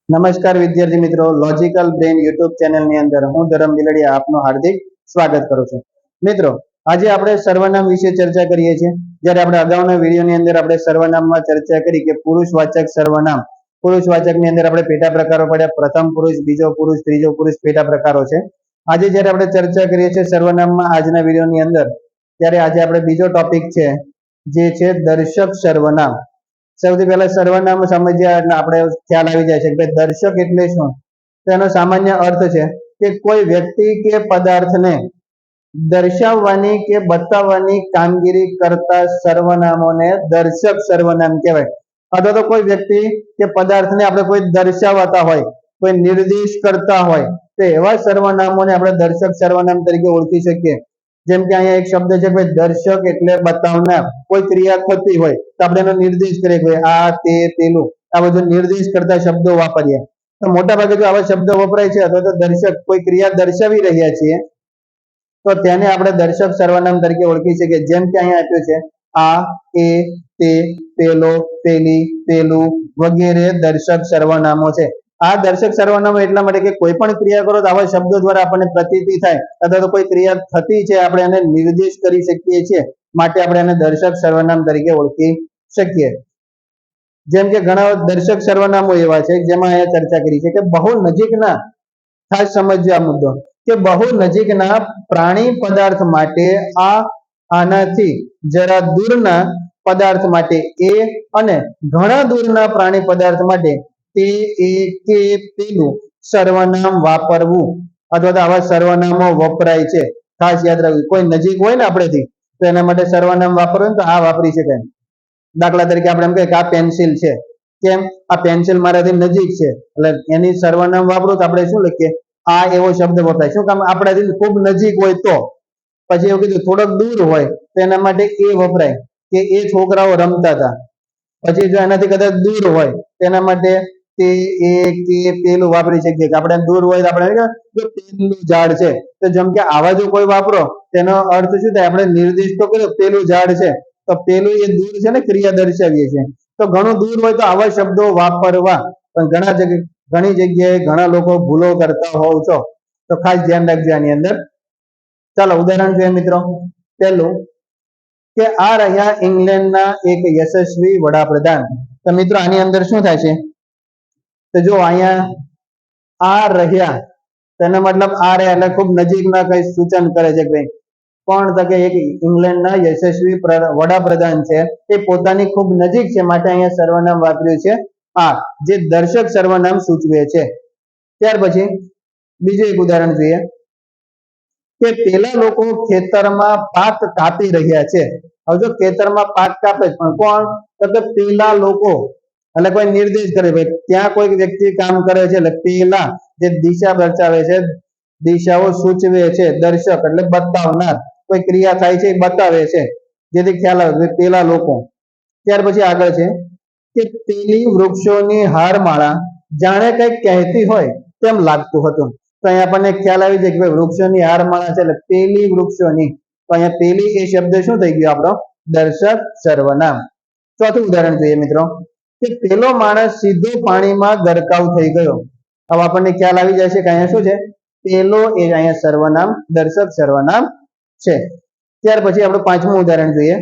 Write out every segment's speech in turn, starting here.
નમસ્કાર વિદ્યાર્થી મિત્રો, લોજિકલ બ્રેન યુટ્યુબ ચેનલની અંદર હું ધરમ બિલડિયા આપનું હાર્દિક સ્વાગત કરું છું. મિત્રો, આજે આપણે સર્વનામ વિશે ચર્ચા કરીએ છીએ. જ્યારે આપણે અગાઉના વિડીયોની અંદર આપણે સર્વનામમાં ચર્ચા કરી કે પુરુષવાચક સર્વનામ, પુરુષવાચકની અંદર આપણે પેટા પ્રકારો પડ્યા, પ્રથમ પુરુષ, બીજો પુરુષ, ત્રીજો પુરુષ, પેટા પ્રકારો છે. આજે જ્યારે આપણે ચર્ચા કરીએ છીએ સર્વનામમાં આજના વિડીયોની અંદર, ત્યારે આજે આપણે બીજો ટોપિક છે જે છે દર્શક સર્વનામ. સૌથી પહેલા સર્વનામ સમજ્યા એટલે આપણે ખ્યાલ આવી જાય છે કે દર્શક એટલે શું. તેનો સામાન્ય અર્થ છે કે કોઈ વ્યક્તિ કે પદાર્થને દર્શાવવાની કે બતાવવાની કામગીરી કરતા સર્વનામોને દર્શક સર્વનામ કહેવાય. અથવા તો કોઈ વ્યક્તિ કે પદાર્થને આપણે કોઈ દર્શાવતા હોય, કોઈ નિર્દેશ કરતા હોય, તો એવા સર્વનામોને આપણે દર્શક સર્વનામ તરીકે ઓળખી શકીએ. જેમ કે અહીંયા એક શબ્દ છે ભાઈ, દર્શક એટલે બતાવનાર. કોઈ ક્રિયા થતી હોય તો આપણે એનો નિર્દેશ કરીએ કે આ, તે, પેલું, આ બધું નિર્દેશ કરતા શબ્દો વાપરીએ. તો મોટા ભાગે જો આવા શબ્દો વપરાય છે અથવા તો દર્શક કોઈ ક્રિયા દર્શાવી રહ્યા છીએ તો તેને આપણે દર્શક સર્વનામ તરીકે ઓળખી શકીએ. જેમ કે અહીંયા આપ્યું છે આ, એ, તે, પેલો, પેલી, પેલું વગેરે દર્શક સર્વનામો છે. આ દર્શક સર્વનામો એટલા માટે કે કોઈ પણ ક્રિયા કરો તો આવા શબ્દો દ્વારા આપણને પ્રતીતિ થાય અથવા તો કોઈ ક્રિયા થતી છે આપણે એને નિર્દેશ કરી શકીએ છીએ, માટે આપણે એને દર્શક સર્વનામ તરીકે ઓળખી શકીએ. જેમ કે ઘણા દર્શક સર્વનામો એવા છે જેમાં અહીંયા ચર્ચા કરી છે કે બહુ નજીકના, ખાસ સમજજો આ મુદ્દો, કે બહુ નજીકના પ્રાણી પદાર્થ માટે આ, આનાથી જરા દૂરના પદાર્થ માટે એ, અને ઘણા દૂરના પ્રાણી પદાર્થ માટે તે, એ, કે, પેલું સર્વનામ વાપરવું અથવા તો આવા સર્વનામો વપરાય છે. ખાસ યાદ રાખવું, કોઈ નજીક હોય ને આપણેથી તો એના માટે સર્વનામ વાપરવું તો આ વાપરી શકાય. દાખલા તરીકે આપણે એમ કહીએ કે આ પેન્સિલ છે. કેમ? આ પેન્સિલ મારાથી નજીક છે એટલે એની સર્વનામ વાપરું તો આપણે શું લખીએ? આ એવો શબ્દ વપરાય. શું કામ? આપણાથી ખૂબ નજીક હોય તો. પછી એવું કીધું થોડોક દૂર હોય તો એના માટે એ વપરાય કે એ છોકરાઓ રમતા હતા. પછી જો એનાથી કદાચ દૂર હોય તેના માટે તે, એ, કે, પેલું વાપરી શકીએ. કે આપણે દૂર હોય તો આપણે જો પેલું ઝાડ છે તો જેમ કે આવા જો કોઈ વાપરો તેનો અર્થ શું થાય? આપણે નિર્દેશ તો કર્યો પેલું ઝાડ છે તો પેલું એ દૂર છે ને, ક્રિયા દર્શાવીએ છીએ. તો ઘણું દૂર હોય તો આવા શબ્દો વાપરવા. પણ ઘણી જગ્યાએ ઘણા લોકો ભૂલો કરતા હોવ છો, તો ખાસ ધ્યાન રાખજો આની અંદર. ચાલો ઉદાહરણ જોઈએ મિત્રો. પહેલું કે આ રહ્યા ઇંગ્લેન્ડના એક યશસ્વી વડાપ્રધાન. તો મિત્રો આની અંદર શું થાય છે? તો જો અહીંયા આ રહ્યા, તેનો મતલબ આ રહ્યા એટલે ખૂબ નજીકના કઈ સૂચન કરે છે કે ભાઈ કોણ? તો કે એક ઇંગ્લેન્ડના યશસ્વી વડાપ્રધાન છે, એ પોતાની ખૂબ નજીક છે, માટે અહીંયા સર્વનામ વાપર્યું છે આ, જે દર્શક સર્વનામ સૂચવે છે. ત્યાર પછી બીજું એક ઉદાહરણ જોઈએ કે પેલા લોકો ખેતરમાં પાક કાપી રહ્યા છે. હવે જો ખેતરમાં પાક કાપે પણ કોણ? તો કે પેલા લોકો, એટલે કોઈ નિર્દેશ કરે ભાઈ ત્યાં કોઈ વ્યક્તિ કામ કરે છે એટલે પેલા, જે દિશા દર્શાવે છે, દિશાઓ સૂચવે છે. દર્શક એટલે બતાવનાર, કોઈ ક્રિયા થાય છે એ બતાવે છે, જેથી ખ્યાલ આવે પેલા લોકો. ત્યાર પછી આગળ છે કે પેલી વૃક્ષોની હારમાળા જાણે કંઈક કહેતી હોય તેમ લાગતું હતું. તો અહીંયા આપણને ખ્યાલ આવી જાય કે ભાઈ વૃક્ષોની હારમાળા છે એટલે પેલી વૃક્ષોની. તો અહીંયા પેલી એ શબ્દ શું થઈ ગયો? આપણો દર્શક સર્વનામ. ચોથું ઉદાહરણ જોઈએ મિત્રો કે પેલો માણસ સીધો પાણીમાં ગરકાવ થઈ ગયો. હવે આપણને ખ્યાલ આવી જાય છે કે અહીંયા શું છે? પેલો એ અહીંયા સર્વનામ, દર્શક સર્વનામ છે. ત્યાર પછી આપણે પાંચમું ઉદાહરણ જોઈએ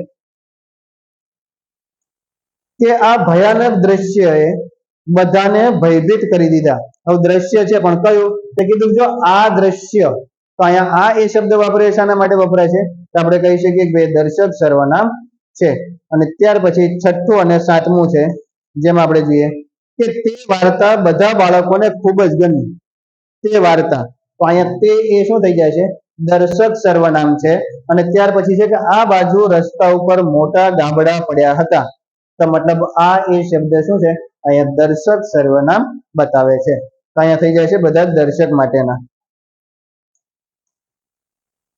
કે આ ભયાનક દ્રશ્યએ બધાને ભયભીત કરી દીધા. હવે દ્રશ્ય છે પણ કયું? તે કીધું જો આ દ્રશ્ય. તો અહીંયા આ એ શબ્દ વાપરે શાના માટે વપરાય છે? તો આપણે કહી શકીએ કે દર્શક સર્વનામ છે. અને ત્યાર પછી છઠ્ઠું અને સાતમું છે, જેમ આપણે જોઈએ કે તે વાર્તા બધા બાળકોને ખૂબ જ ગમી. તે વાર્તા, તો અહીંયા તે એ શું થઈ જાય છે? દર્શક સર્વનામ છે. અને ત્યાર પછી છે કે આ બાજુ રસ્તા ઉપર મોટા ગાબડા પડ્યા હતા. તો મતલબ આ એ શબ્દ શું છે? અહીંયા દર્શક સર્વનામ બતાવે છે. તો અહીંયા થઈ જાય છે બધા દર્શક માટેના.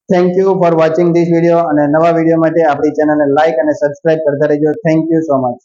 Thank you for watching this video. અને નવા વિડીયો માટે આપણી ચેનલને લાઈક અને સબસ્ક્રાઇબ કરતા રહેજો. Thank you so much.